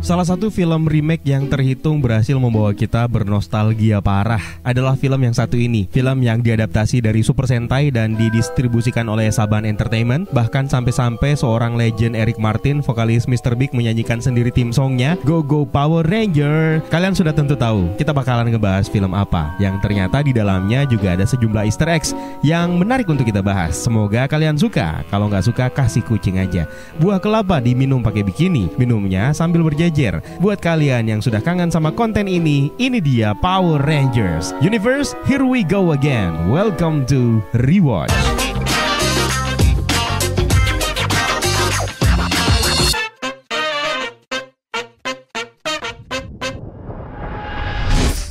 Salah satu film remake yang terhitung berhasil membawa kita bernostalgia parah adalah film yang satu ini. Film yang diadaptasi dari Super Sentai dan didistribusikan oleh Saban Entertainment. Bahkan sampai-sampai seorang legend Eric Martin, vokalis Mr. Big, menyanyikan sendiri theme songnya, Go Go Power Ranger. Kalian sudah tentu tahu, kita bakalan ngebahas film apa yang ternyata di dalamnya juga ada sejumlah easter eggs yang menarik untuk kita bahas. Semoga kalian suka. Kalau nggak suka, kasih kucing aja. Buah kelapa diminum pakai bikini, minumnya sambil berjajar. Buat kalian yang sudah kangen sama konten ini dia Power Rangers Universe. Here we go again. Welcome to Rewatch.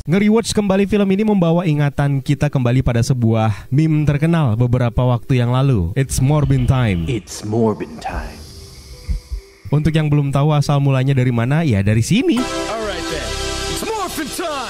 Nge-rewatch kembali film ini membawa ingatan kita kembali pada sebuah meme terkenal beberapa waktu yang lalu. It's Morbin Time. It's Morbin Time. Untuk yang belum tahu asal mulanya dari mana, ya dari sini. Alright then. It's Morbin Time.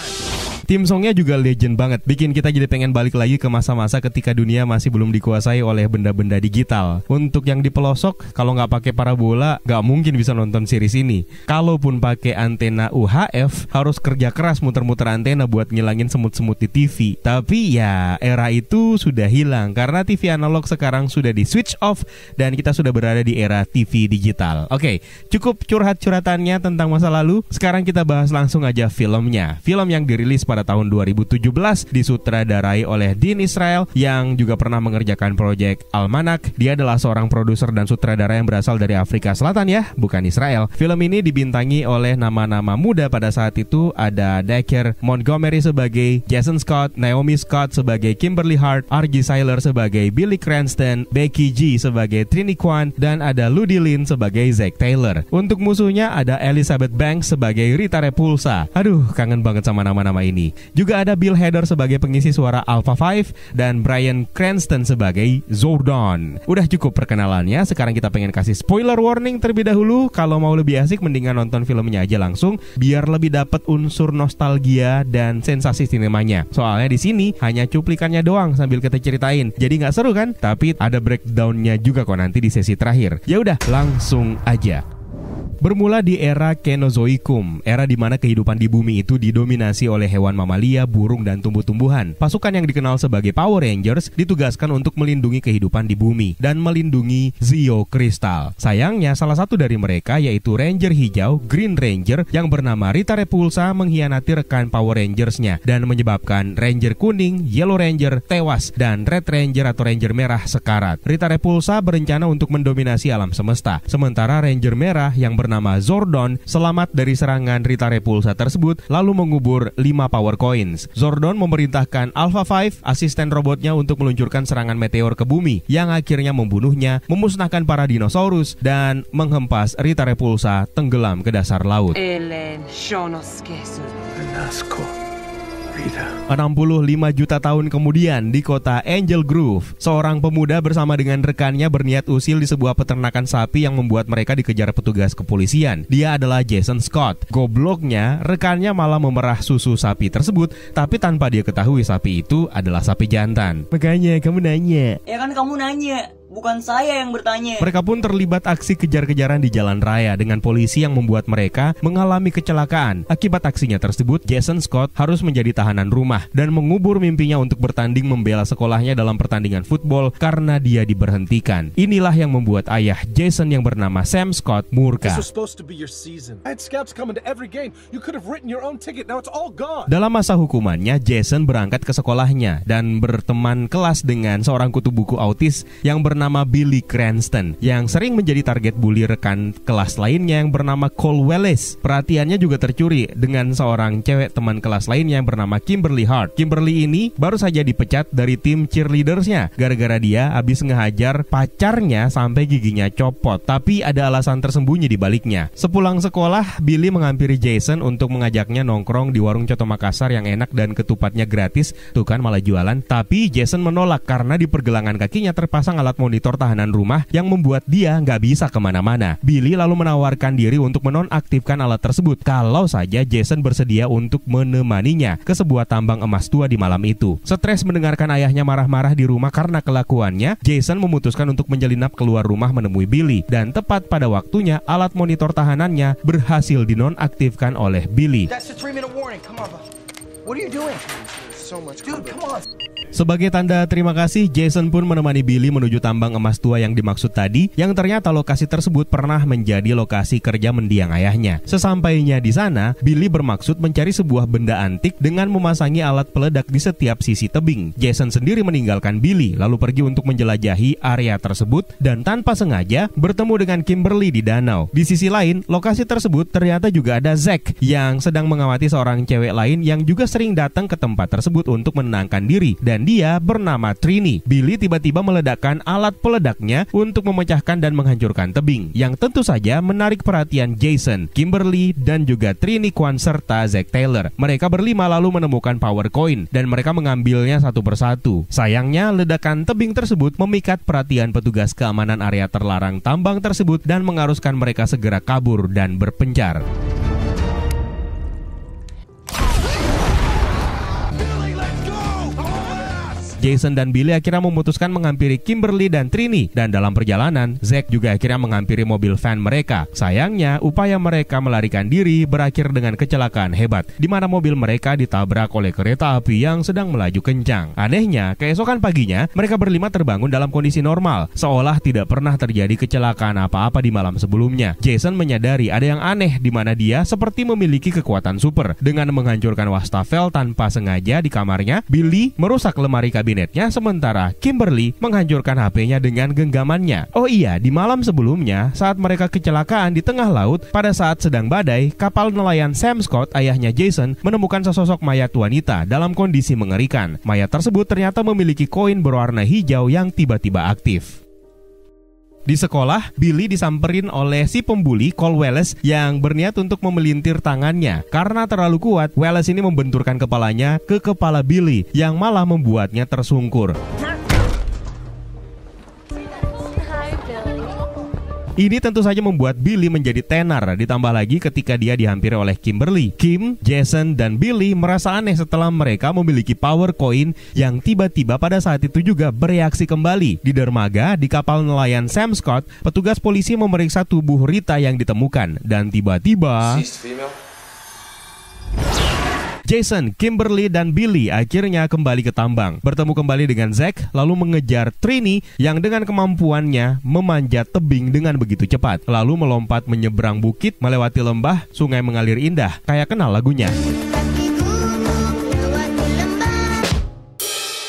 Theme songnya juga legend banget, bikin kita jadi pengen balik lagi ke masa-masa ketika dunia masih belum dikuasai oleh benda-benda digital. Untuk yang di pelosok, kalau nggak pakai parabola, nggak mungkin bisa nonton series ini. Kalaupun pakai antena UHF, harus kerja keras muter-muter antena buat ngilangin semut-semut di TV. Tapi ya, era itu sudah hilang karena TV analog sekarang sudah di switch off dan kita sudah berada di era TV digital. Oke, cukup curhat-curhatannya tentang masa lalu. Sekarang kita bahas langsung aja filmnya. Film yang dirilis pada tahun 2017 disutradarai oleh Dean Israel yang juga pernah mengerjakan proyek Almanac. Dia adalah seorang produser dan sutradara yang berasal dari Afrika Selatan ya, bukan Israel. Film ini dibintangi oleh nama-nama muda pada saat itu. Ada Dacre Montgomery sebagai Jason Scott, Naomi Scott sebagai Kimberly Hart, R.G. Cyler sebagai Billy Cranston, Becky G sebagai Trini Kwan, dan ada Ludi Lin sebagai Zack Taylor. Untuk musuhnya ada Elizabeth Banks sebagai Rita Repulsa. Aduh, kangen banget sama nama-nama ini. Juga ada Bill Hader sebagai pengisi suara Alpha 5 dan Bryan Cranston sebagai Zordon. Udah cukup perkenalannya, sekarang kita pengen kasih spoiler warning terlebih dahulu. Kalau mau lebih asik mendingan nonton filmnya aja langsung biar lebih dapat unsur nostalgia dan sensasi sinemanya. Soalnya di sini hanya cuplikannya doang sambil kita ceritain. Jadi nggak seru kan? Tapi ada breakdownnya juga kok nanti di sesi terakhir. Ya udah, langsung aja. Bermula di era Kenozoikum, era di mana kehidupan di bumi itu didominasi oleh hewan mamalia, burung, dan tumbuh-tumbuhan. Pasukan yang dikenal sebagai Power Rangers ditugaskan untuk melindungi kehidupan di bumi dan melindungi Zeo Crystal. Sayangnya, salah satu dari mereka yaitu Ranger Hijau, Green Ranger, yang bernama Rita Repulsa mengkhianati rekan Power Rangers-nya dan menyebabkan Ranger Kuning, Yellow Ranger tewas dan Red Ranger atau Ranger Merah sekarat. Rita Repulsa berencana untuk mendominasi alam semesta, sementara Ranger Merah yang bernama Zordon selamat dari serangan Rita Repulsa tersebut lalu mengubur 5 power coins. Zordon memerintahkan Alpha 5, asisten robotnya, untuk meluncurkan serangan meteor ke bumi yang akhirnya membunuhnya, memusnahkan para dinosaurus dan menghempas Rita Repulsa tenggelam ke dasar laut. 65 juta tahun kemudian di kota Angel Grove, seorang pemuda bersama dengan rekannya berniat usil di sebuah peternakan sapi yang membuat mereka dikejar petugas kepolisian. Dia adalah Jason Scott. Gobloknya, rekannya malah memerah susu sapi tersebut, tapi tanpa dia ketahui sapi itu adalah sapi jantan. Makanya kamu nanya. Ya kan kamu nanya, bukan saya yang bertanya. Mereka pun terlibat aksi kejar-kejaran di jalan raya dengan polisi yang membuat mereka mengalami kecelakaan. Akibat aksinya tersebut, Jason Scott harus menjadi tahanan rumah dan mengubur mimpinya untuk bertanding membela sekolahnya dalam pertandingan football karena dia diberhentikan. Inilah yang membuat ayah Jason yang bernama Sam Scott murka. Dalam masa hukumannya, Jason berangkat ke sekolahnya dan berteman kelas dengan seorang kutu buku autis yang bernama Billy Cranston yang sering menjadi target bully rekan kelas lainnya yang bernama Cole Wallace. Perhatiannya juga tercuri dengan seorang cewek teman kelas lainnya yang bernama Kimberly Hart. Kimberly ini baru saja dipecat dari tim cheerleadersnya gara-gara dia habis ngehajar pacarnya sampai giginya copot. Tapi ada alasan tersembunyi di baliknya. Sepulang sekolah, Billy menghampiri Jason untuk mengajaknya nongkrong di warung coto Makassar yang enak dan ketupatnya gratis. Tuh kan malah jualan. Tapi Jason menolak karena di pergelangan kakinya terpasang alat monitor tahanan rumah yang membuat dia nggak bisa kemana-mana. Billy lalu menawarkan diri untuk menonaktifkan alat tersebut kalau saja Jason bersedia untuk menemaninya ke sebuah tambang emas tua di malam itu. Stres mendengarkan ayahnya marah-marah di rumah karena kelakuannya, Jason memutuskan untuk menyelinap keluar rumah menemui Billy. Dan tepat pada waktunya, alat monitor tahanannya berhasil dinonaktifkan oleh Billy. That's the 3-minute warning. Come on, bud. What are you doing? So much. Dude, come on. Sebagai tanda terima kasih, Jason pun menemani Billy menuju tambang emas tua yang dimaksud tadi, yang ternyata lokasi tersebut pernah menjadi lokasi kerja mendiang ayahnya. Sesampainya di sana, Billy bermaksud mencari sebuah benda antik dengan memasangi alat peledak di setiap sisi tebing. Jason sendiri meninggalkan Billy, lalu pergi untuk menjelajahi area tersebut dan tanpa sengaja bertemu dengan Kimberly di danau. Di sisi lain, lokasi tersebut ternyata juga ada Zack yang sedang mengawati seorang cewek lain yang juga sering datang ke tempat tersebut untuk menenangkan diri, dan dia bernama Trini. Billy tiba-tiba meledakkan alat peledaknya untuk memecahkan dan menghancurkan tebing, yang tentu saja menarik perhatian Jason, Kimberly, dan juga Trini Kwan serta Zack Taylor. Mereka berlima lalu menemukan power coin dan mereka mengambilnya satu persatu. Sayangnya, ledakan tebing tersebut memikat perhatian petugas keamanan area terlarang tambang tersebut dan mengharuskan mereka segera kabur dan berpencar. Jason dan Billy akhirnya memutuskan menghampiri Kimberly dan Trini, dan dalam perjalanan, Zack juga akhirnya menghampiri mobil van mereka. Sayangnya, upaya mereka melarikan diri berakhir dengan kecelakaan hebat, di mana mobil mereka ditabrak oleh kereta api yang sedang melaju kencang. Anehnya, keesokan paginya, mereka berlima terbangun dalam kondisi normal, seolah tidak pernah terjadi kecelakaan apa-apa di malam sebelumnya. Jason menyadari ada yang aneh di mana dia seperti memiliki kekuatan super. Dengan menghancurkan wastafel tanpa sengaja di kamarnya, Billy merusak lemari kabinetnya, sementara Kimberly menghancurkan HP-nya dengan genggamannya. Oh iya, di malam sebelumnya, saat mereka kecelakaan di tengah laut, pada saat sedang badai, kapal nelayan Sam Scott, ayahnya Jason, menemukan sesosok mayat wanita dalam kondisi mengerikan. Mayat tersebut ternyata memiliki koin berwarna hijau yang tiba-tiba aktif. Di sekolah, Billy disamperin oleh si pembuli Cole Wallace yang berniat untuk memelintir tangannya. Karena terlalu kuat, Wallace ini membenturkan kepalanya ke kepala Billy yang malah membuatnya tersungkur. Ini tentu saja membuat Billy menjadi tenar, ditambah lagi ketika dia dihampiri oleh Kimberly. Kim, Jason, dan Billy merasa aneh setelah mereka memiliki power coin yang tiba-tiba pada saat itu juga bereaksi kembali. Di dermaga, di kapal nelayan Sam Scott, petugas polisi memeriksa tubuh Rita yang ditemukan. Dan tiba-tiba Jason, Kimberly, dan Billy akhirnya kembali ke tambang, bertemu kembali dengan Zack, lalu mengejar Trini yang dengan kemampuannya memanjat tebing dengan begitu cepat, lalu melompat menyeberang bukit, melewati lembah, sungai mengalir indah. Kayak kenal lagunya.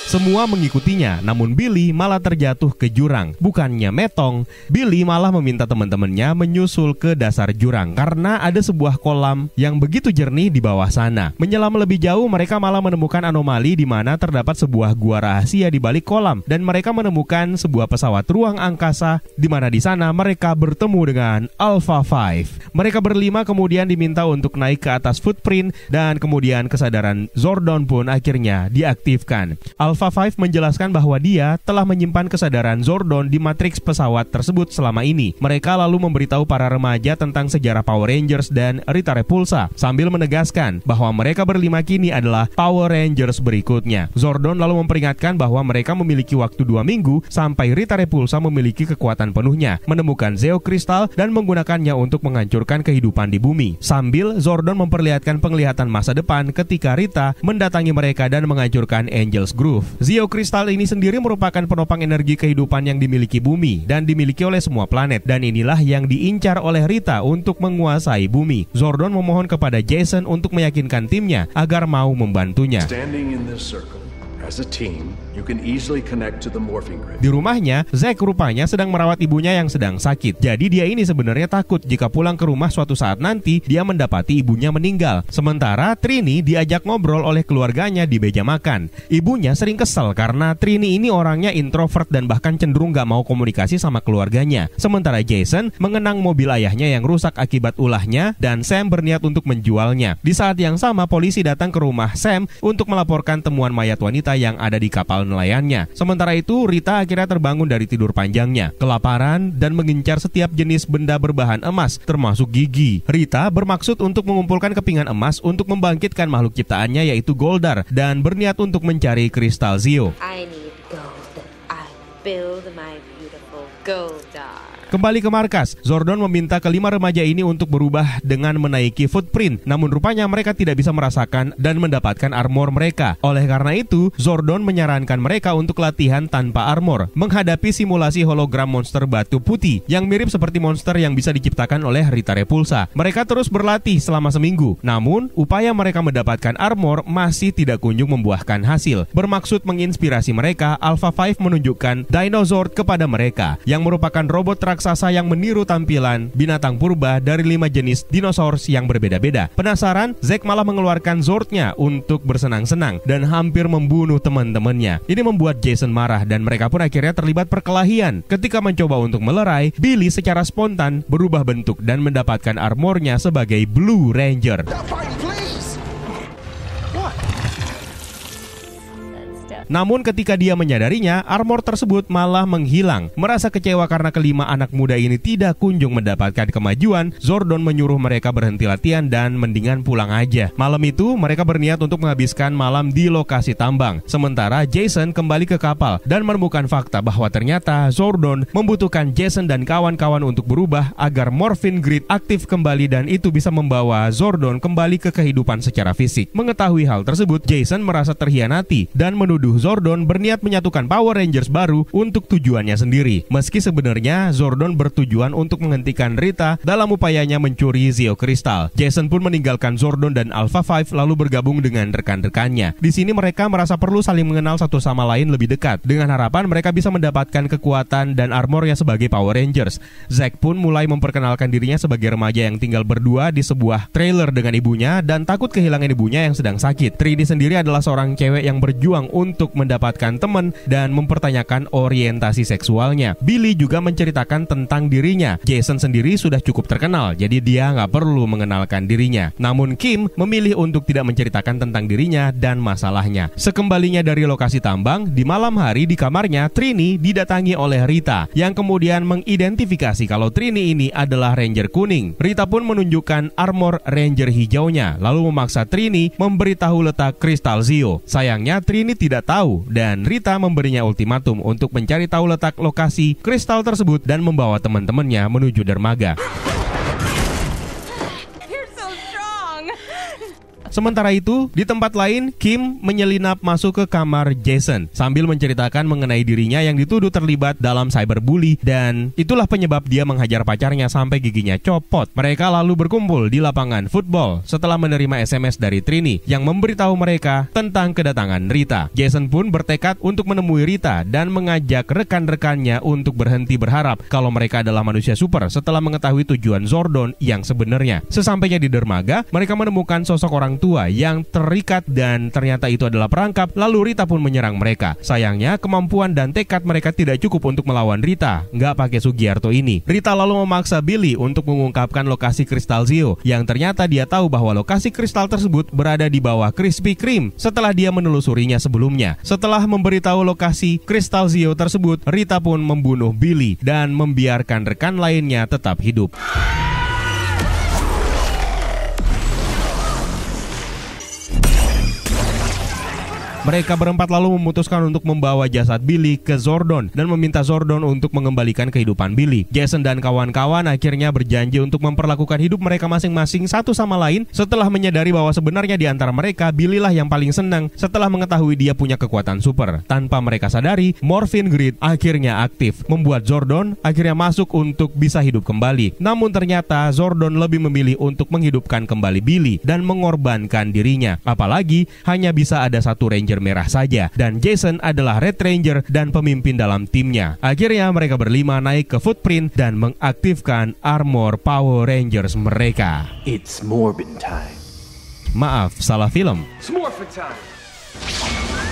Semua mengikutinya, namun Billy malah terjatuh ke jurang. Bukannya metong, Billy malah meminta teman-temannya menyusul ke dasar jurang karena ada sebuah kolam yang begitu jernih di bawah sana. Menyelam lebih jauh, mereka malah menemukan anomali di mana terdapat sebuah gua rahasia di balik kolam, dan mereka menemukan sebuah pesawat ruang angkasa di mana di sana mereka bertemu dengan Alpha 5. Mereka berlima kemudian diminta untuk naik ke atas footprint, dan kemudian kesadaran Zordon pun akhirnya diaktifkan. Alpha 5 menjelaskan bahwa dia telah menyimpan kesadaran Zordon di matriks pesawat tersebut selama ini. Mereka lalu memberitahu para remaja tentang sejarah Power Rangers dan Rita Repulsa, sambil menegaskan bahwa mereka berlima kini adalah Power Rangers berikutnya. Zordon lalu memperingatkan bahwa mereka memiliki waktu 2 minggu sampai Rita Repulsa memiliki kekuatan penuhnya, menemukan Zeo Crystal dan menggunakannya untuk menghancurkan kehidupan di bumi. Sambil Zordon memperlihatkan penglihatan masa depan ketika Rita mendatangi mereka dan menghancurkan Angel's Groove. Zeo Crystal ini sendiri merupakan penopang energi kehidupan yang dimiliki bumi dan dimiliki oleh semua planet, dan inilah yang diincar oleh Rita untuk menguasai bumi. Zordon memohon kepada Jason untuk meyakinkan timnya agar mau membantunya. Standing in this circle as a team, you can easily connect to the morphing grid. Di rumahnya, Zack rupanya sedang merawat ibunya yang sedang sakit. Jadi dia ini sebenarnya takut jika pulang ke rumah suatu saat nanti dia mendapati ibunya meninggal. Sementara Trini diajak ngobrol oleh keluarganya di meja makan. Ibunya sering kesal karena Trini ini orangnya introvert dan bahkan cenderung gak mau komunikasi sama keluarganya. Sementara Jason mengenang mobil ayahnya yang rusak akibat ulahnya, dan Sam berniat untuk menjualnya. Di saat yang sama, polisi datang ke rumah Sam untuk melaporkan temuan mayat wanita yang ada di kapal tinggal nelayannya. Sementara itu, Rita akhirnya terbangun dari tidur panjangnya, kelaparan, dan mengincar setiap jenis benda berbahan emas, termasuk gigi. Rita bermaksud untuk mengumpulkan kepingan emas untuk membangkitkan makhluk ciptaannya yaitu Goldar, dan berniat untuk mencari kristal Zeo. I need gold. I build my beautiful Goldar. Kembali ke markas, Zordon meminta kelima remaja ini untuk berubah dengan menaiki footprint. Namun rupanya mereka tidak bisa merasakan dan mendapatkan armor mereka. Oleh karena itu, Zordon menyarankan mereka untuk latihan tanpa armor, menghadapi simulasi hologram monster batu putih yang mirip seperti monster yang bisa diciptakan oleh Rita Repulsa. Mereka terus berlatih selama seminggu. Namun, upaya mereka mendapatkan armor masih tidak kunjung membuahkan hasil. Bermaksud menginspirasi mereka, Alpha 5 menunjukkan Dinozord kepada mereka, yang merupakan robot raksasa yang meniru tampilan binatang purba dari 5 jenis dinosaurus yang berbeda-beda. Penasaran, Zack malah mengeluarkan Zordnya untuk bersenang-senang dan hampir membunuh teman-temannya. Ini membuat Jason marah dan mereka pun akhirnya terlibat perkelahian. Ketika mencoba untuk melerai, Billy secara spontan berubah bentuk dan mendapatkan armornya sebagai Blue Ranger. Namun ketika dia menyadarinya, armor tersebut malah menghilang. Merasa kecewa karena kelima anak muda ini tidak kunjung mendapatkan kemajuan, Zordon menyuruh mereka berhenti latihan dan mendingan pulang aja. Malam itu, mereka berniat untuk menghabiskan malam di lokasi tambang. Sementara Jason kembali ke kapal dan menemukan fakta bahwa ternyata Zordon membutuhkan Jason dan kawan-kawan untuk berubah agar Morphin Grid aktif kembali dan itu bisa membawa Zordon kembali ke kehidupan secara fisik. Mengetahui hal tersebut, Jason merasa terhianati dan menuduh Zordon berniat menyatukan Power Rangers baru untuk tujuannya sendiri. Meski sebenarnya Zordon bertujuan untuk menghentikan Rita dalam upayanya mencuri Zeo Crystal. Jason pun meninggalkan Zordon dan Alpha 5 lalu bergabung dengan rekan-rekannya. Di sini mereka merasa perlu saling mengenal satu sama lain lebih dekat, dengan harapan mereka bisa mendapatkan kekuatan dan armornya sebagai Power Rangers. Zack pun mulai memperkenalkan dirinya sebagai remaja yang tinggal berdua di sebuah trailer dengan ibunya dan takut kehilangan ibunya yang sedang sakit. Trini sendiri adalah seorang cewek yang berjuang untuk mendapatkan teman dan mempertanyakan orientasi seksualnya. Billy juga menceritakan tentang dirinya. Jason sendiri sudah cukup terkenal, jadi dia nggak perlu mengenalkan dirinya. Namun Kim memilih untuk tidak menceritakan tentang dirinya dan masalahnya. Sekembalinya dari lokasi tambang, di malam hari di kamarnya, Trini didatangi oleh Rita, yang kemudian mengidentifikasi kalau Trini ini adalah Ranger kuning. Rita pun menunjukkan armor Ranger hijaunya, lalu memaksa Trini memberitahu letak kristal Zeo. Sayangnya Trini tidak tahu dan Rita memberinya ultimatum untuk mencari tahu letak lokasi kristal tersebut dan membawa teman-temannya menuju dermaga. Sementara itu, di tempat lain, Kim menyelinap masuk ke kamar Jason sambil menceritakan mengenai dirinya yang dituduh terlibat dalam cyberbully dan itulah penyebab dia menghajar pacarnya sampai giginya copot. Mereka lalu berkumpul di lapangan football setelah menerima SMS dari Trini yang memberitahu mereka tentang kedatangan Rita. Jason pun bertekad untuk menemui Rita dan mengajak rekan-rekannya untuk berhenti berharap kalau mereka adalah manusia super setelah mengetahui tujuan Zordon yang sebenarnya. Sesampainya di dermaga, mereka menemukan sosok orang tua yang terikat dan ternyata itu adalah perangkap. Lalu Rita pun menyerang mereka. Sayangnya kemampuan dan tekad mereka tidak cukup untuk melawan Rita, nggak pakai Sugiarto ini. Rita lalu memaksa Billy untuk mengungkapkan lokasi kristal Zeo, yang ternyata dia tahu bahwa lokasi kristal tersebut berada di bawah Krispy Kreme setelah dia menelusurinya sebelumnya. Setelah memberitahu lokasi kristal Zeo tersebut, Rita pun membunuh Billy dan membiarkan rekan lainnya tetap hidup. Mereka berempat lalu memutuskan untuk membawa jasad Billy ke Zordon dan meminta Zordon untuk mengembalikan kehidupan Billy. Jason dan kawan-kawan akhirnya berjanji untuk memperlakukan hidup mereka masing-masing satu sama lain setelah menyadari bahwa sebenarnya di antara mereka Billy lah yang paling senang setelah mengetahui dia punya kekuatan super. Tanpa mereka sadari, Morphin Grid akhirnya aktif, membuat Zordon akhirnya masuk untuk bisa hidup kembali. Namun ternyata Zordon lebih memilih untuk menghidupkan kembali Billy dan mengorbankan dirinya. Apalagi hanya bisa ada satu Ranger merah saja dan Jason adalah Red Ranger dan pemimpin dalam timnya. Akhirnya mereka berlima naik ke footprint dan mengaktifkan armor Power Rangers mereka. It's Morbin time. Maaf, salah film. Smorphin time.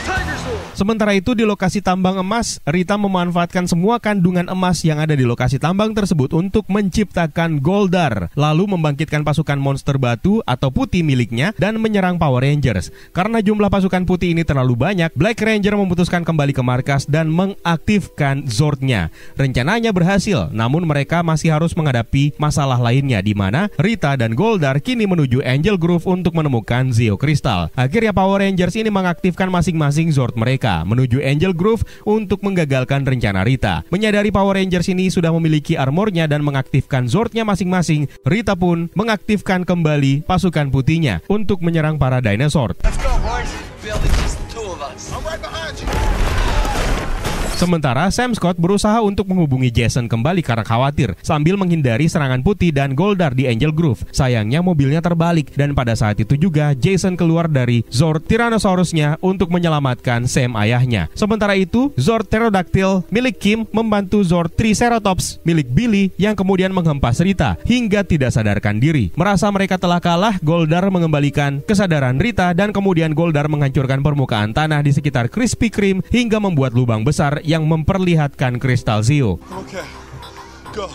Tiger Sword. Sementara itu di lokasi tambang emas, Rita memanfaatkan semua kandungan emas yang ada di lokasi tambang tersebut untuk menciptakan Goldar, lalu membangkitkan pasukan monster batu atau putih miliknya dan menyerang Power Rangers. Karena jumlah pasukan putih ini terlalu banyak, Black Ranger memutuskan kembali ke markas dan mengaktifkan Zordnya. Rencananya berhasil, namun mereka masih harus menghadapi masalah lainnya di mana Rita dan Goldar kini menuju Angel Grove untuk menemukan Zeo Crystal. Akhirnya Power Rangers ini mengaktifkan masing-masing Zord mereka menuju Angel Grove untuk menggagalkan rencana Rita. Menyadari Power Rangers ini sudah memiliki armornya dan mengaktifkan Zordnya masing-masing, Rita pun mengaktifkan kembali pasukan putihnya untuk menyerang para dinosaur. Let's go, boys. Building just the two of us. I'm right behind you. Sementara Sam Scott berusaha untuk menghubungi Jason kembali karena khawatir sambil menghindari serangan putih dan Goldar di Angel Grove. Sayangnya mobilnya terbalik dan pada saat itu juga Jason keluar dari Zord Tyrannosaurusnya untuk menyelamatkan Sam ayahnya. Sementara itu Zord Pterodactyl milik Kim membantu Zord Triceratops milik Billy yang kemudian menghempas Rita hingga tidak sadarkan diri. Merasa mereka telah kalah, Goldar mengembalikan kesadaran Rita dan kemudian Goldar menghancurkan permukaan tanah di sekitar Krispy Kreme hingga membuat lubang besar yang memperlihatkan kristal Zeo. Okay, go.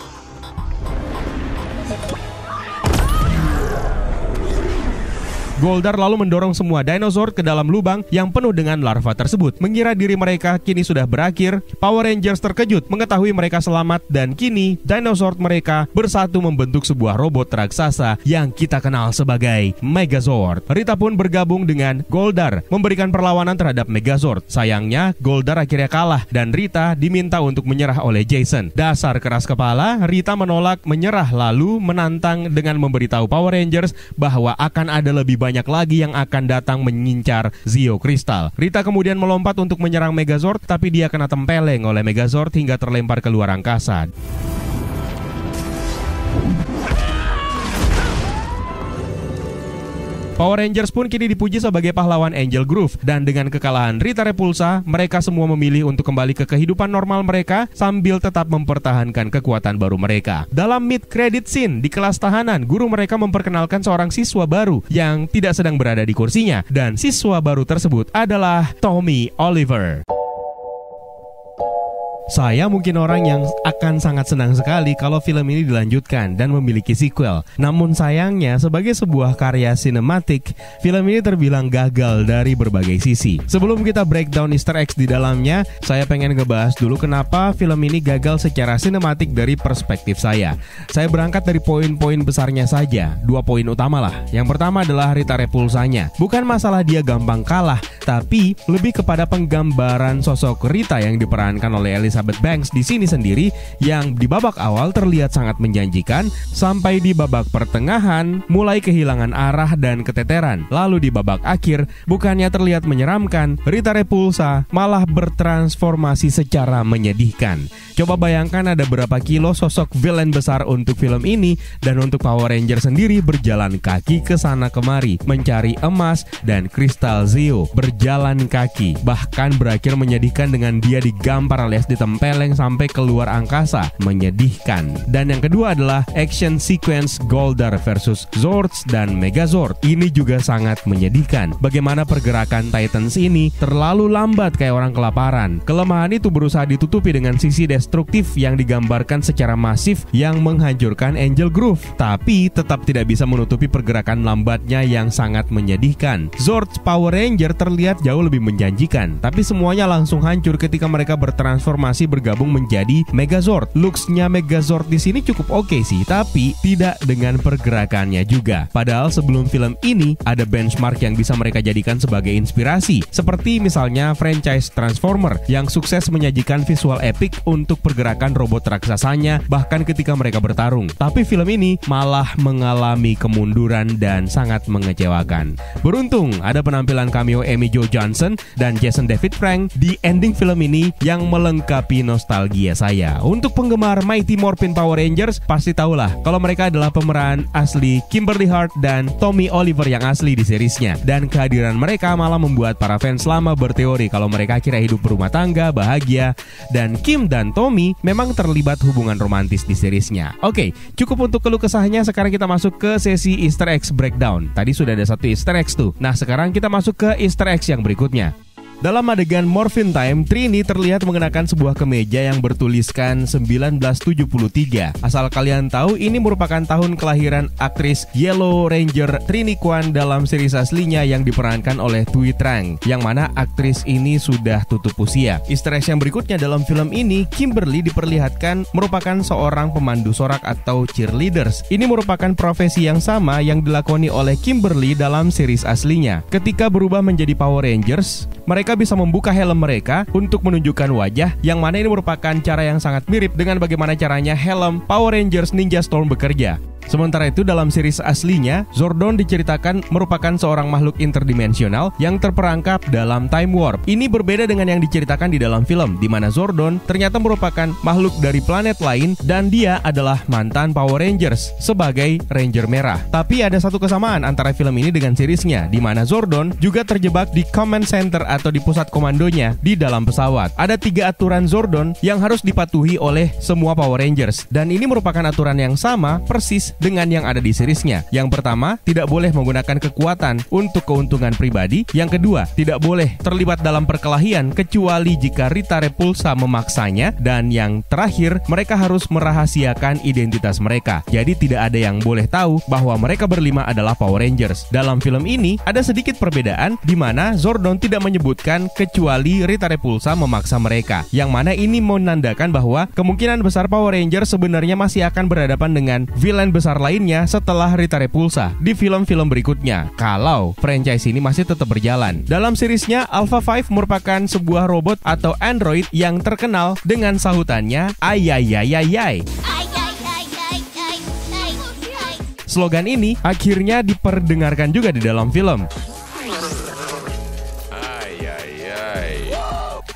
Goldar lalu mendorong semua dinosaur ke dalam lubang yang penuh dengan larva tersebut. Mengira diri mereka kini sudah berakhir, Power Rangers terkejut mengetahui mereka selamat dan kini dinosaur mereka bersatu membentuk sebuah robot raksasa yang kita kenal sebagai Megazord. Rita pun bergabung dengan Goldar memberikan perlawanan terhadap Megazord. Sayangnya Goldar akhirnya kalah dan Rita diminta untuk menyerah oleh Jason. Dasar keras kepala, Rita menolak menyerah lalu menantang dengan memberitahu Power Rangers bahwa akan ada lebih banyak lagi yang akan datang mengincar Zeo Crystal. Rita kemudian melompat untuk menyerang Megazord, tapi dia kena tempeleng oleh Megazord hingga terlempar keluar angkasa. Power Rangers pun kini dipuji sebagai pahlawan Angel Grove dan dengan kekalahan Rita Repulsa, mereka semua memilih untuk kembali ke kehidupan normal mereka sambil tetap mempertahankan kekuatan baru mereka. Dalam mid-credit scene di kelas tahanan, guru mereka memperkenalkan seorang siswa baru yang tidak sedang berada di kursinya dan siswa baru tersebut adalah Tommy Oliver. Saya mungkin orang yang akan sangat senang sekali kalau film ini dilanjutkan dan memiliki sequel. Namun sayangnya sebagai sebuah karya sinematik, film ini terbilang gagal dari berbagai sisi. Sebelum kita breakdown Easter eggs di dalamnya, saya pengen ngebahas dulu kenapa film ini gagal secara sinematik dari perspektif saya. Saya berangkat dari poin-poin besarnya saja, 2 poin utama lah. Yang pertama adalah Rita Repulsanya. Bukan masalah dia gampang kalah, tapi lebih kepada penggambaran sosok Rita yang diperankan oleh Elizabeth Banks di sini sendiri yang di babak awal terlihat sangat menjanjikan sampai di babak pertengahan mulai kehilangan arah dan keteteran. Lalu di babak akhir bukannya terlihat menyeramkan, Rita Repulsa malah bertransformasi secara menyedihkan. Coba bayangkan ada berapa kilo sosok villain besar untuk film ini dan untuk Power Ranger sendiri berjalan kaki ke sana kemari mencari emas dan kristal Zeo, berjalan kaki bahkan berakhir menyedihkan dengan dia digampar alias ditempeleng sampai keluar angkasa, menyedihkan. Dan yang kedua adalah action sequence Goldar versus Zords dan Megazord. Ini juga sangat menyedihkan. Bagaimana pergerakan Titans ini terlalu lambat kayak orang kelaparan. Kelemahan itu berusaha ditutupi dengan sisi destruktif yang digambarkan secara masif yang menghancurkan Angel Grove, tapi tetap tidak bisa menutupi pergerakan lambatnya yang sangat menyedihkan. Zords Power Ranger terlihat jauh lebih menjanjikan, tapi semuanya langsung hancur ketika mereka bertransformasi bergabung menjadi Megazord. Looks-nya Megazord di sini cukup oke sih, tapi tidak dengan pergerakannya juga. Padahal sebelum film ini ada benchmark yang bisa mereka jadikan sebagai inspirasi, seperti misalnya franchise Transformer yang sukses menyajikan visual epic untuk pergerakan robot raksasanya bahkan ketika mereka bertarung. Tapi film ini malah mengalami kemunduran dan sangat mengecewakan. Beruntung ada penampilan cameo Amy Jo Johnson dan Jason David Frank di ending film ini yang melengkapi nostalgia saya. Untuk penggemar Mighty Morphin Power Rangers pasti tahulah kalau mereka adalah pemeran asli Kimberly Hart dan Tommy Oliver yang asli di seriesnya. Dan kehadiran mereka malah membuat para fans lama berteori kalau mereka akhirnya hidup berumah tangga, bahagia, dan Kim dan Tommy memang terlibat hubungan romantis di seriesnya. Oke, cukup untuk keluh kesahnya. Sekarang kita masuk ke sesi Easter eggs breakdown. Tadi sudah ada 1 Easter eggs tuh. Nah sekarang kita masuk ke Easter eggs yang berikutnya. Dalam adegan Morphin Time, Trini terlihat mengenakan sebuah kemeja yang bertuliskan 1973. Asal kalian tahu, ini merupakan tahun kelahiran aktris Yellow Ranger Trini Kwan dalam series aslinya yang diperankan oleh Thuy Trang, yang mana aktris ini sudah tutup usia. Easter egg yang berikutnya dalam film ini, Kimberly diperlihatkan merupakan seorang pemandu sorak atau cheerleaders. Ini merupakan profesi yang sama yang dilakoni oleh Kimberly dalam series aslinya. Ketika berubah menjadi Power Rangers, mereka bisa membuka helm mereka untuk menunjukkan wajah, yang mana ini merupakan cara yang sangat mirip dengan bagaimana caranya helm Power Rangers Ninja Storm bekerja. Sementara itu dalam series aslinya, Zordon diceritakan merupakan seorang makhluk interdimensional yang terperangkap dalam time warp. Ini berbeda dengan yang diceritakan di dalam film, di mana Zordon ternyata merupakan makhluk dari planet lain dan dia adalah mantan Power Rangers sebagai Ranger Merah. Tapi ada satu kesamaan antara film ini dengan seriesnya, di mana Zordon juga terjebak di command center atau di pusat komandonya di dalam pesawat. Ada 3 aturan Zordon yang harus dipatuhi oleh semua Power Rangers, dan ini merupakan aturan yang sama persis dengan yang ada di seriesnya. Yang pertama, tidak boleh menggunakan kekuatan untuk keuntungan pribadi. Yang kedua, tidak boleh terlibat dalam perkelahian kecuali jika Rita Repulsa memaksanya. Dan yang terakhir, mereka harus merahasiakan identitas mereka. Jadi tidak ada yang boleh tahu bahwa mereka berlima adalah Power Rangers. Dalam film ini, ada sedikit perbedaan di mana Zordon tidak menyebutkan kecuali Rita Repulsa memaksa mereka. Yang mana ini menandakan bahwa kemungkinan besar Power Rangers sebenarnya masih akan berhadapan dengan villain besar lainnya setelah Rita Repulsa di film-film berikutnya, kalau franchise ini masih tetap berjalan. Dalam seriesnya, Alpha 5 merupakan sebuah robot atau android yang terkenal dengan sahutannya ayayayayay. Slogan ini akhirnya diperdengarkan juga di dalam film.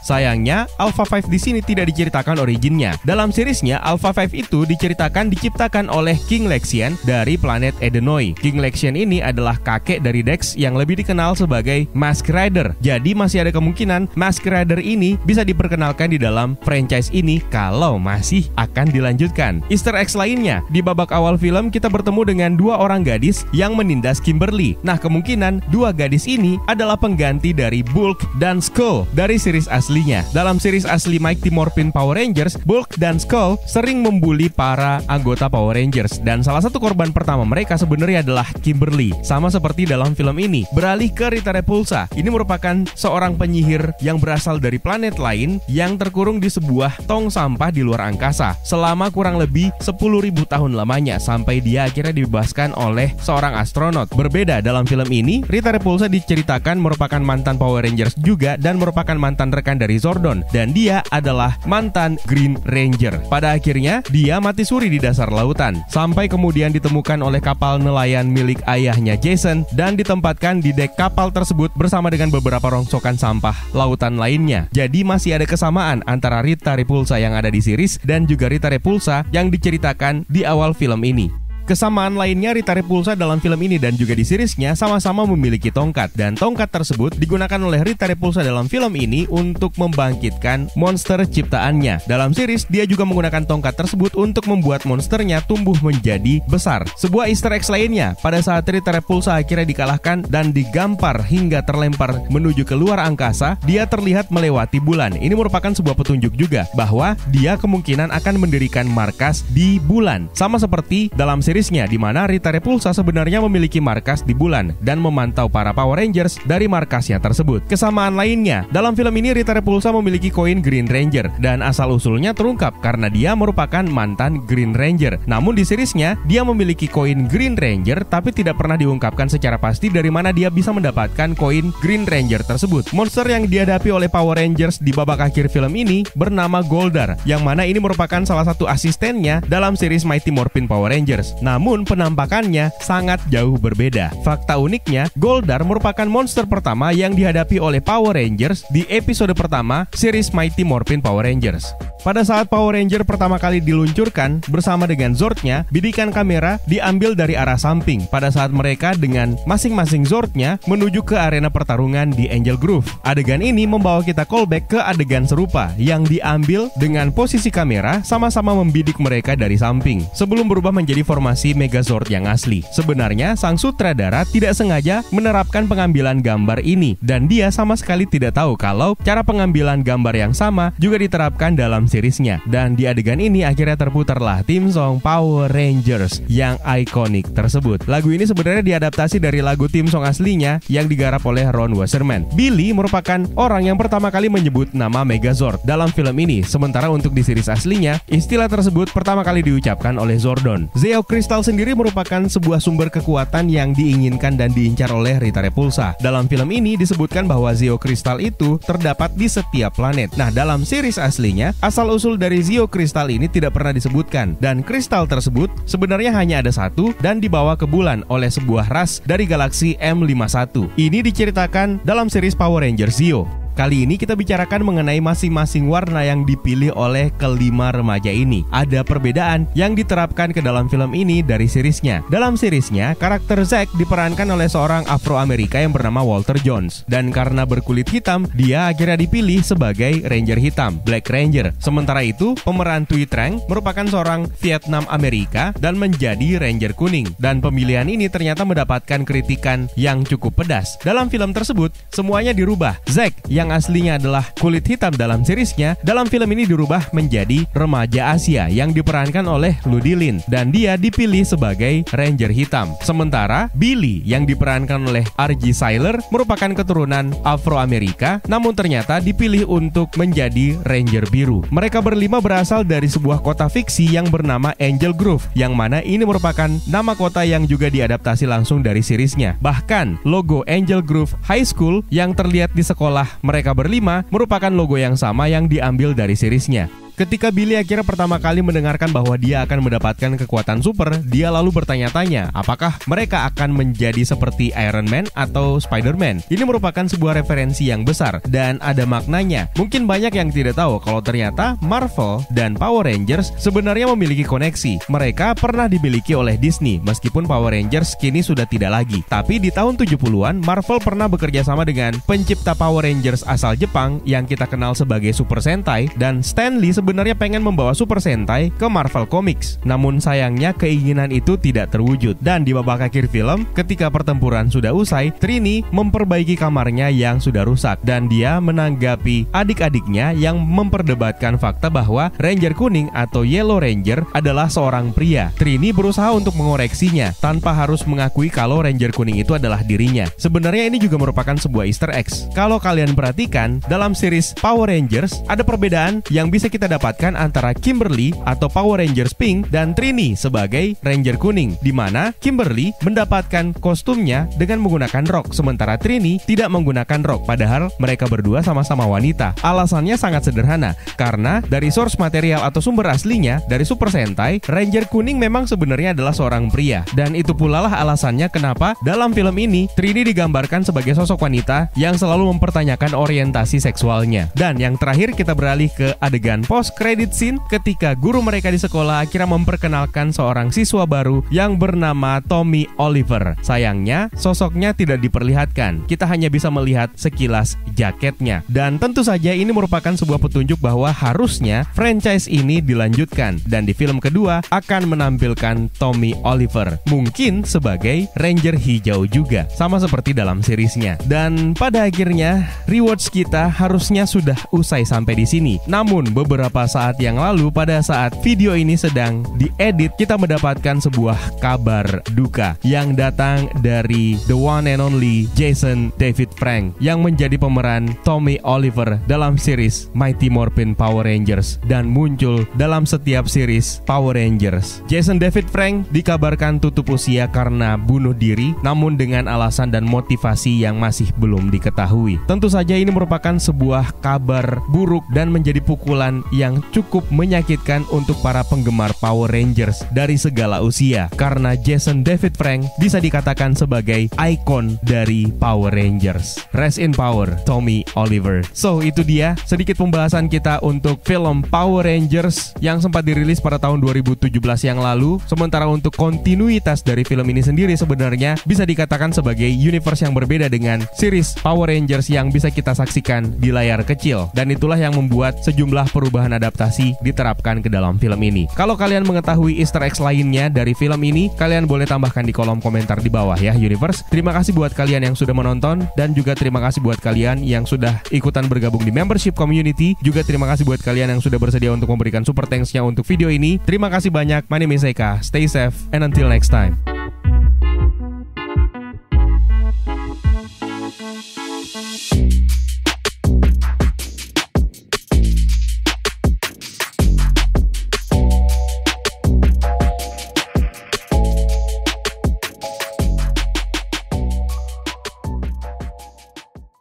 Sayangnya, Alpha 5 di sini tidak diceritakan originnya. Dalam seriesnya, Alpha 5 itu diciptakan oleh King Lexian dari planet Edenoi. King Lexian ini adalah kakek dari Dex yang lebih dikenal sebagai Mask Rider. Jadi masih ada kemungkinan Mask Rider ini bisa diperkenalkan di dalam franchise ini kalau masih akan dilanjutkan. Easter eggs lainnya, di babak awal film kita bertemu dengan 2 orang gadis yang menindas Kimberly. Nah, kemungkinan 2 gadis ini adalah pengganti dari Bulk dan Skull dari series aslinya. Dalam series asli Mighty Morphin Power Rangers, Bulk dan Skull sering membuli para anggota Power Rangers, dan salah satu korban pertama mereka sebenarnya adalah Kimberly. Sama seperti dalam film ini, beralih ke Rita Repulsa. Ini merupakan seorang penyihir yang berasal dari planet lain yang terkurung di sebuah tong sampah di luar angkasa selama kurang lebih 10.000 tahun lamanya sampai dia akhirnya dibebaskan oleh seorang astronot. Berbeda dalam film ini, Rita Repulsa diceritakan merupakan mantan Power Rangers juga dan merupakan mantan rekan dari Zordon, dan dia adalah mantan Green Ranger. Pada akhirnya dia mati suri di dasar lautan sampai kemudian ditemukan oleh kapal nelayan milik ayahnya Jason dan ditempatkan di dek kapal tersebut bersama dengan beberapa rongsokan sampah lautan lainnya. Jadi masih ada kesamaan antara Rita Repulsa yang ada di series dan juga Rita Repulsa yang diceritakan di awal film ini. Kesamaan lainnya, Rita Repulsa dalam film ini dan juga di seriesnya sama-sama memiliki tongkat, dan tongkat tersebut digunakan oleh Rita Repulsa dalam film ini untuk membangkitkan monster ciptaannya. Dalam series, dia juga menggunakan tongkat tersebut untuk membuat monsternya tumbuh menjadi besar. Sebuah easter egg lainnya, pada saat Rita Repulsa akhirnya dikalahkan dan digampar hingga terlempar menuju ke luar angkasa, dia terlihat melewati bulan. Ini merupakan sebuah petunjuk juga bahwa dia kemungkinan akan mendirikan markas di bulan, sama seperti dalam seriesnya di mana Rita Repulsa sebenarnya memiliki markas di bulan dan memantau para Power Rangers dari markasnya tersebut. Kesamaan lainnya, dalam film ini Rita Repulsa memiliki koin Green Ranger dan asal-usulnya terungkap karena dia merupakan mantan Green Ranger. Namun di seriesnya, dia memiliki koin Green Ranger tapi tidak pernah diungkapkan secara pasti dari mana dia bisa mendapatkan koin Green Ranger tersebut. Monster yang dihadapi oleh Power Rangers di babak akhir film ini bernama Goldar, yang mana ini merupakan salah satu asistennya dalam series Mighty Morphin Power Rangers. Namun penampakannya sangat jauh berbeda. Fakta uniknya, Goldar merupakan monster pertama yang dihadapi oleh Power Rangers di episode pertama series Mighty Morphin Power Rangers. Pada saat Power Ranger pertama kali diluncurkan bersama dengan Zordnya, bidikan kamera diambil dari arah samping pada saat mereka dengan masing-masing Zordnya menuju ke arena pertarungan di Angel Grove. Adegan ini membawa kita callback ke adegan serupa yang diambil dengan posisi kamera sama-sama membidik mereka dari samping sebelum berubah menjadi formasi Megazord yang asli. Sebenarnya sang sutradara tidak sengaja menerapkan pengambilan gambar ini dan dia sama sekali tidak tahu kalau cara pengambilan gambar yang sama juga diterapkan dalam seriesnya. Dan di adegan ini akhirnya terputarlah theme song Power Rangers yang ikonik tersebut. Lagu ini sebenarnya diadaptasi dari lagu theme song aslinya yang digarap oleh Ron Wasserman. Billy merupakan orang yang pertama kali menyebut nama Megazord dalam film ini, sementara untuk di series aslinya istilah tersebut pertama kali diucapkan oleh Zordon. Zeo Crystal sendiri merupakan sebuah sumber kekuatan yang diinginkan dan diincar oleh Rita Repulsa. Dalam film ini disebutkan bahwa Zeo Crystal itu terdapat di setiap planet. Nah, dalam series aslinya, asal-usul dari Zeo Crystal ini tidak pernah disebutkan, dan kristal tersebut sebenarnya hanya ada satu dan dibawa ke bulan oleh sebuah ras dari galaksi M51. Ini diceritakan dalam series Power Rangers Zeo. Kali ini kita bicarakan mengenai masing-masing warna yang dipilih oleh kelima remaja ini. Ada perbedaan yang diterapkan ke dalam film ini dari seriesnya. Dalam seriesnya, karakter Zack diperankan oleh seorang Afro-Amerika yang bernama Walter Jones. Dan karena berkulit hitam, dia akhirnya dipilih sebagai Ranger hitam, Black Ranger. Sementara itu, pemeran Thuy Trang merupakan seorang Vietnam Amerika dan menjadi Ranger kuning. Dan pemilihan ini ternyata mendapatkan kritikan yang cukup pedas. Dalam film tersebut, semuanya dirubah. Zack yang aslinya adalah kulit hitam dalam seriesnya, dalam film ini dirubah menjadi remaja Asia yang diperankan oleh Ludi Lin dan dia dipilih sebagai Ranger hitam. Sementara Billy yang diperankan oleh R.G. Cyler merupakan keturunan Afro-Amerika namun ternyata dipilih untuk menjadi Ranger biru. Mereka berlima berasal dari sebuah kota fiksi yang bernama Angel Grove, yang mana ini merupakan nama kota yang juga diadaptasi langsung dari seriesnya. Bahkan logo Angel Grove High School yang terlihat di sekolah mereka berlima merupakan logo yang sama yang diambil dari seriesnya. Ketika Billy akhirnya pertama kali mendengarkan bahwa dia akan mendapatkan kekuatan super, dia lalu bertanya-tanya apakah mereka akan menjadi seperti Iron Man atau Spider-Man. Ini merupakan sebuah referensi yang besar dan ada maknanya. Mungkin banyak yang tidak tahu kalau ternyata Marvel dan Power Rangers sebenarnya memiliki koneksi. Mereka pernah dimiliki oleh Disney, meskipun Power Rangers kini sudah tidak lagi. Tapi di tahun 70-an, Marvel pernah bekerja sama dengan pencipta Power Rangers asal Jepang yang kita kenal sebagai Super Sentai, dan Stan Lee sebenarnya pengen membawa Super Sentai ke Marvel Comics. Namun sayangnya keinginan itu tidak terwujud. Dan di babak akhir film, ketika pertempuran sudah usai, Trini memperbaiki kamarnya yang sudah rusak dan dia menanggapi adik-adiknya yang memperdebatkan fakta bahwa Ranger kuning atau Yellow Ranger adalah seorang pria. Trini berusaha untuk mengoreksinya tanpa harus mengakui kalau Ranger kuning itu adalah dirinya. Sebenarnya ini juga merupakan sebuah Easter eggs. Kalau kalian perhatikan, dalam series Power Rangers ada perbedaan yang bisa kita dapatkan antara Kimberly atau Power Rangers Pink dan Trini sebagai Ranger kuning, di mana Kimberly mendapatkan kostumnya dengan menggunakan rok, sementara Trini tidak menggunakan rok, padahal mereka berdua sama-sama wanita. Alasannya sangat sederhana, karena dari source material atau sumber aslinya dari Super Sentai, Ranger kuning memang sebenarnya adalah seorang pria, dan itu pula lah alasannya kenapa dalam film ini Trini digambarkan sebagai sosok wanita yang selalu mempertanyakan orientasi seksualnya. Dan yang terakhir kita beralih ke adegan post-credit scene ketika guru mereka di sekolah akhirnya memperkenalkan seorang siswa baru yang bernama Tommy Oliver. Sayangnya, sosoknya tidak diperlihatkan. Kita hanya bisa melihat sekilas jaketnya. Dan tentu saja ini merupakan sebuah petunjuk bahwa harusnya franchise ini dilanjutkan. Dan di film kedua akan menampilkan Tommy Oliver, mungkin sebagai Ranger hijau juga, sama seperti dalam seriesnya. Dan pada akhirnya, rewards kita harusnya sudah usai sampai di sini. Namun beberapa saat yang lalu, pada saat video ini sedang diedit, kita mendapatkan sebuah kabar duka yang datang dari the one and only Jason David Frank yang menjadi pemeran Tommy Oliver dalam series Mighty Morphin Power Rangers dan muncul dalam setiap series Power Rangers. Jason David Frank dikabarkan tutup usia karena bunuh diri, namun dengan alasan dan motivasi yang masih belum diketahui. Tentu saja ini merupakan sebuah kabar buruk dan menjadi pukulan yang yang cukup menyakitkan untuk para penggemar Power Rangers dari segala usia, karena Jason David Frank bisa dikatakan sebagai ikon dari Power Rangers. Rest in power, Tommy Oliver. So, itu dia sedikit pembahasan kita untuk film Power Rangers yang sempat dirilis pada tahun 2017 yang lalu. Sementara untuk kontinuitas dari film ini sendiri sebenarnya bisa dikatakan sebagai universe yang berbeda dengan series Power Rangers yang bisa kita saksikan di layar kecil. Dan itulah yang membuat sejumlah perubahan adaptasi diterapkan ke dalam film ini. Kalau kalian mengetahui Easter eggs lainnya dari film ini, kalian boleh tambahkan di kolom komentar di bawah ya, Universe. Terima kasih buat kalian yang sudah menonton, dan juga terima kasih buat kalian yang sudah ikutan bergabung di membership community. Juga terima kasih buat kalian yang sudah bersedia untuk memberikan super thanks-nya untuk video ini. Terima kasih banyak. My name is Eka. Stay safe and until next time.